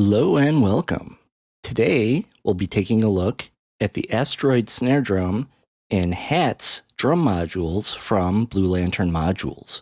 Hello and welcome. Today we'll be taking a look at the Asteroid Snare Drum and Hat's drum modules from Blue Lantern Modules.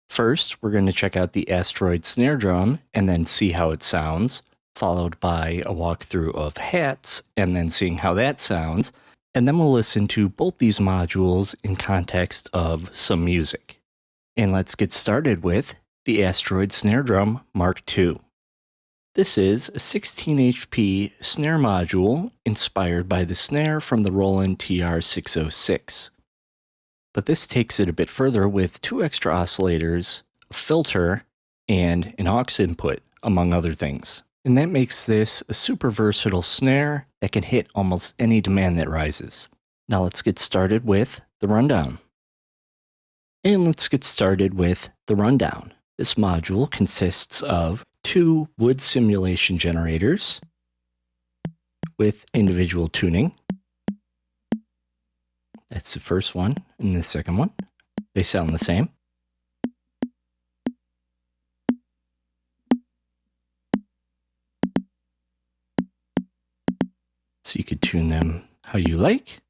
First, we're going to check out the Asteroid Snare Drum and then see how it sounds, followed by a walkthrough of Hat's and then seeing how that sounds, and then we'll listen to both these modules in context of some music. And let's get started with the Asteroid Snare Drum Mark II. This is a 16 HP snare module inspired by the snare from the Roland TR-606. But this takes it a bit further with 2 extra oscillators, a filter, and an aux input, among other things. And that makes this a super versatile snare that can hit almost any demand that rises. Now let's get started with the rundown. This module consists of 2 wood simulation generators with individual tuning. That's the first one and the second one. They sound the same. So you could tune them how you like.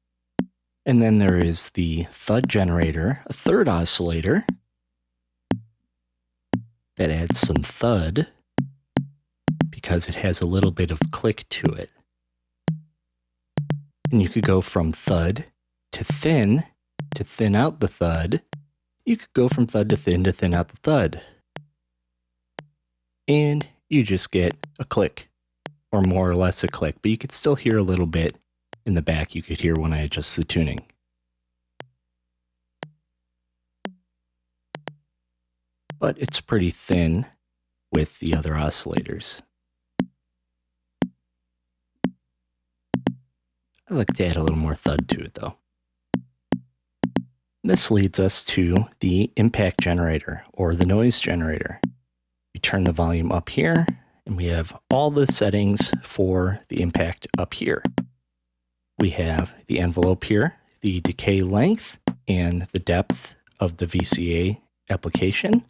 And then there is the Thud generator, a third oscillator that adds some thud because it has a little bit of click to it. And you could go from thud to thin out the thud. You could go from thud to thin out the thud. And you just get a click, or more or less a click, but you could still hear a little bit in the back. You could hear when I adjust the tuning. But it's pretty thin with the other oscillators. I like to add a little more thud to it though. This leads us to the impact generator or the noise generator. We turn the volume up here and we have all the settings for the impact up here. We have the envelope here, the decay length, and the depth of the VCA application.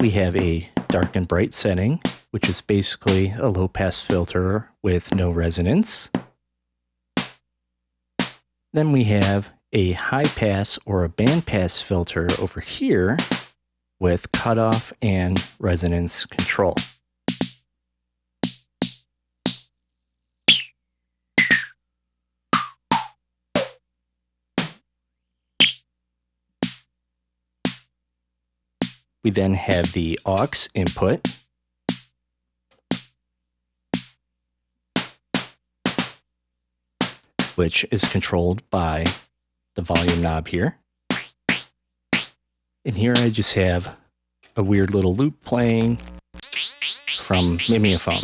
We have a dark and bright setting, which is basically a low-pass filter with no resonance. Then we have a high-pass or a band-pass filter over here with cutoff and resonance control. We then have the aux input, which is controlled by the volume knob here. And here I just have a weird little loop playing from Mimeophone.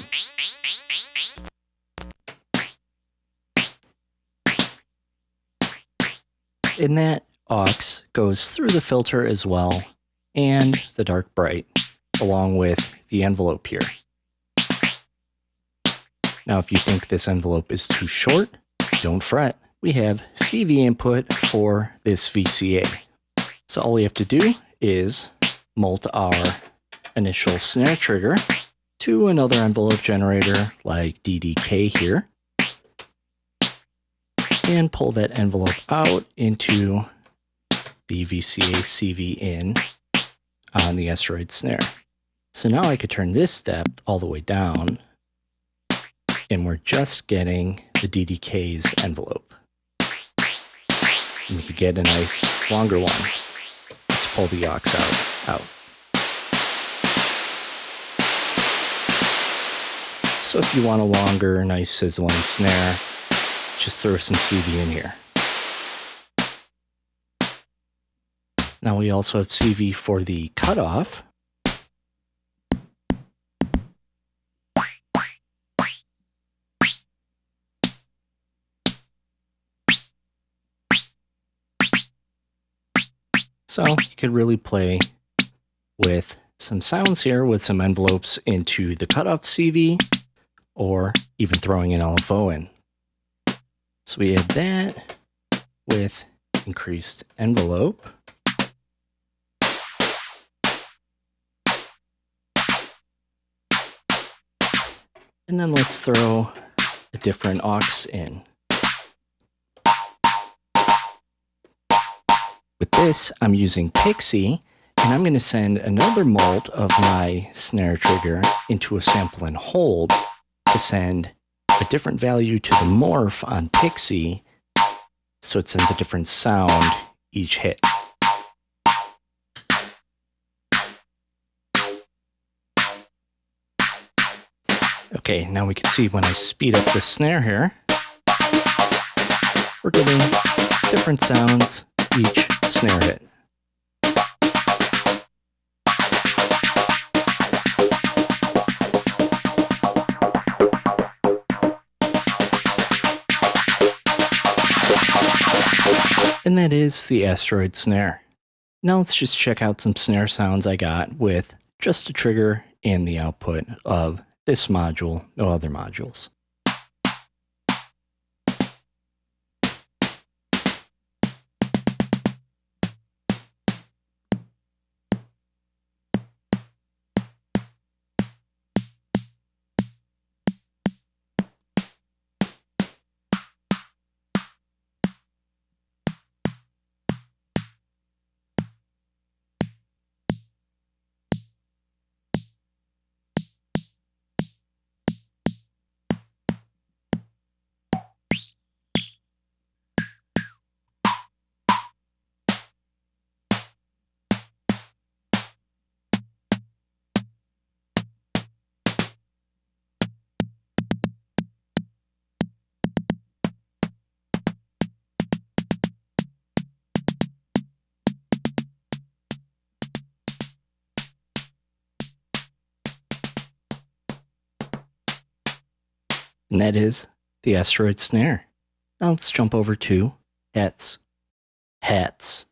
And that aux goes through the filter as well, and the dark bright, along with the envelope here. Now, if you think this envelope is too short, don't fret. We have CV input for this VCA. So all we have to do is mult our initial snare trigger to another envelope generator like DDK here, and pull that envelope out into the VCA CV in on the Asteroid Snare. So now I could turn this step all the way down, and we're just getting the DDK's envelope. And we could get a nice longer one. Let's pull the aux out. So if you want a longer, nice sizzling snare, just throw some CV in here. Now we also have CV for the cutoff. So you could really play with some sounds here with some envelopes into the cutoff CV, or even throwing an LFO in. So we have that with increased envelope. And then let's throw a different aux in. With this, I'm using Pixie, and I'm going to send another mult of my snare trigger into a sample and hold to send a different value to the morph on Pixie, so it sends a different sound each hit. Okay, now we can see when I speed up the snare here, we're getting different sounds each snare hit. And that is the Asteroid Snare. Now let's just check out some snare sounds I got with just a trigger and the output of this module, no other modules. And that is the Asteroid Snare. Now let's jump over to Hats. Hats.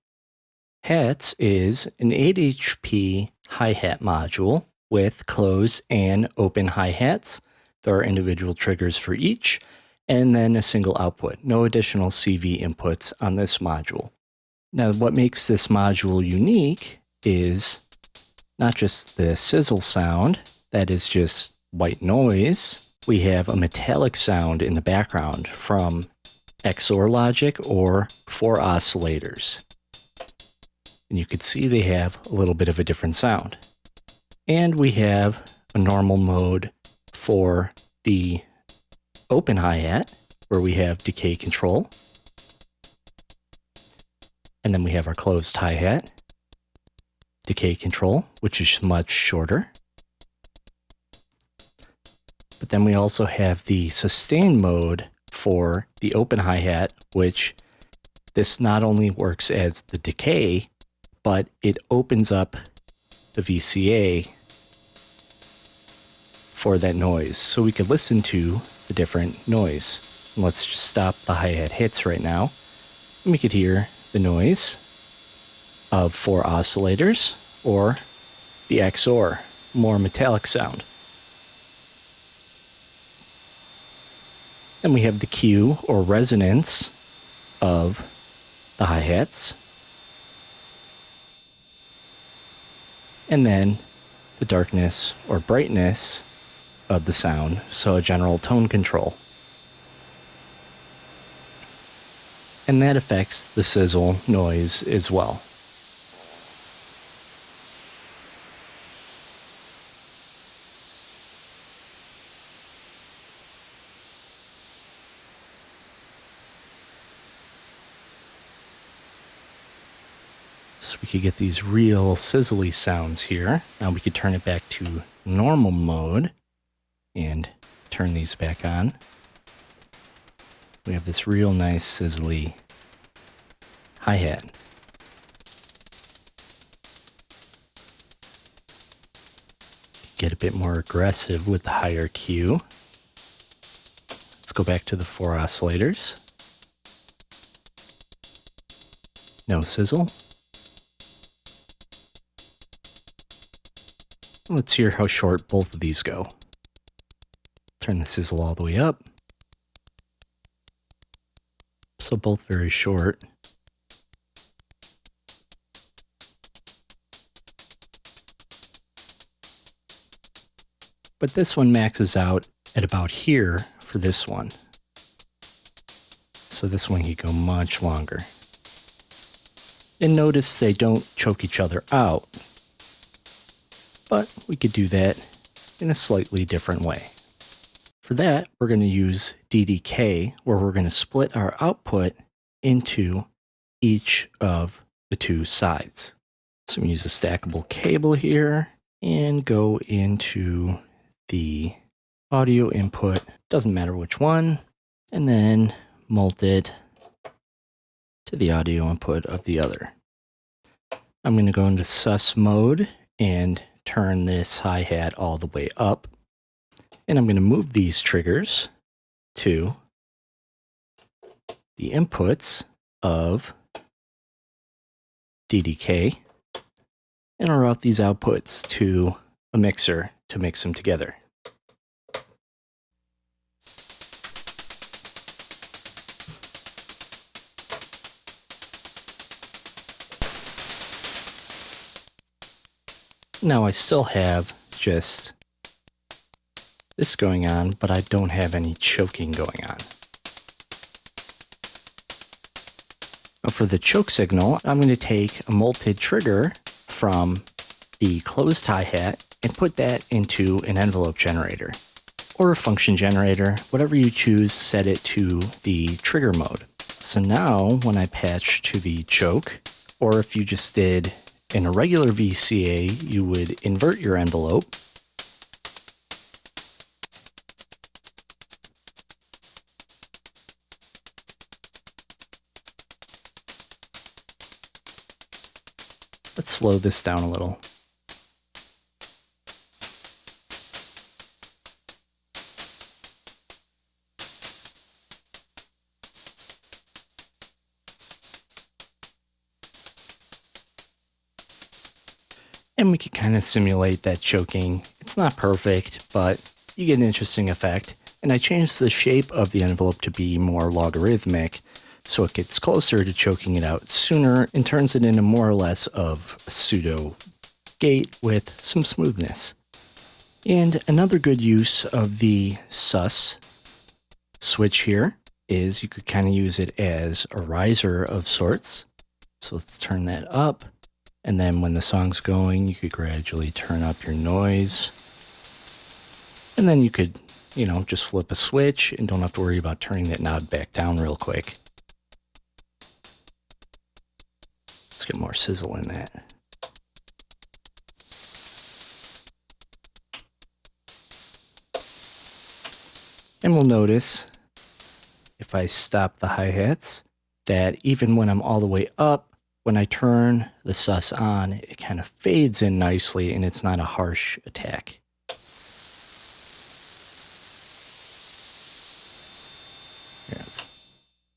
Hats is an 8 HP hi-hat module with close and open hi-hats. There are individual triggers for each, and then a single output. No additional CV inputs on this module. Now, what makes this module unique is not just the sizzle sound, that is just white noise. We have a metallic sound in the background from XOR logic or 4 oscillators. And you can see they have a little bit of a different sound. And we have a normal mode for the open hi-hat, where we have decay control. And then we have our closed hi-hat, decay control, which is much shorter. But then we also have the sustain mode for the open hi-hat, which this not only works as the decay, but it opens up the VCA for that noise. So we could listen to the different noise. And let's just stop the hi-hat hits right now. And we could hear the noise of 4 oscillators or the XOR, more metallic sound. Then we have the Q or resonance of the hi-hats. And then the darkness or brightness of the sound, so a general tone control. And that affects the sizzle noise as well. So we could get these real sizzly sounds here. Now we could turn it back to normal mode and turn these back on. We have this real nice sizzly hi-hat. Get a bit more aggressive with the higher Q. Let's go back to the 4 oscillators. No sizzle. Let's hear how short both of these go. Turn the sizzle all the way up. So both very short. But this one maxes out at about here for this one. So this one can go much longer. And notice they don't choke each other out, but we could do that in a slightly different way. For that, we're going to use DDK, where we're going to split our output into each of the two sides. So I'm going to use a stackable cable here and go into the audio input, doesn't matter which one, and then mult it to the audio input of the other. I'm going to go into sus mode and turn this hi-hat all the way up. And I'm going to move these triggers to the inputs of DDK and I'll route these outputs to a mixer to mix them together. Now I still have just this going on, but I don't have any choking going on. Now for the choke signal, I'm going to take a multed trigger from the closed hi-hat and put that into an envelope generator or a function generator, whatever you choose, set it to the trigger mode. So now when I patch to the choke, or if you just did in a regular VCA, you would invert your envelope. Let's slow this down a little. And we can kind of simulate that choking. It's not perfect, but you get an interesting effect. And I changed the shape of the envelope to be more logarithmic, so it gets closer to choking it out sooner and turns it into more or less of a pseudo gate with some smoothness. And another good use of the sus switch here is you could kind of use it as a riser of sorts. So let's turn that up. And then when the song's going, you could gradually turn up your noise. And then you could, just flip a switch and don't have to worry about turning that knob back down real quick. Let's get more sizzle in that. And we'll notice, if I stop the hi-hats, that even when I'm all the way up, when I turn the sus on, it kind of fades in nicely and it's not a harsh attack.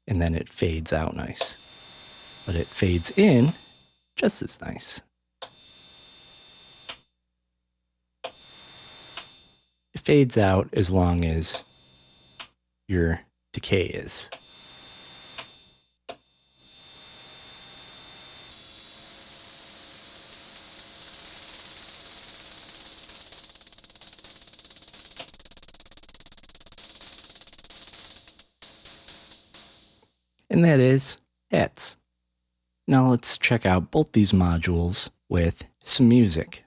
And then it fades out nice. But it fades in just as nice. It fades out as long as your decay is. And that is hats. Now let's check out both these modules with some music.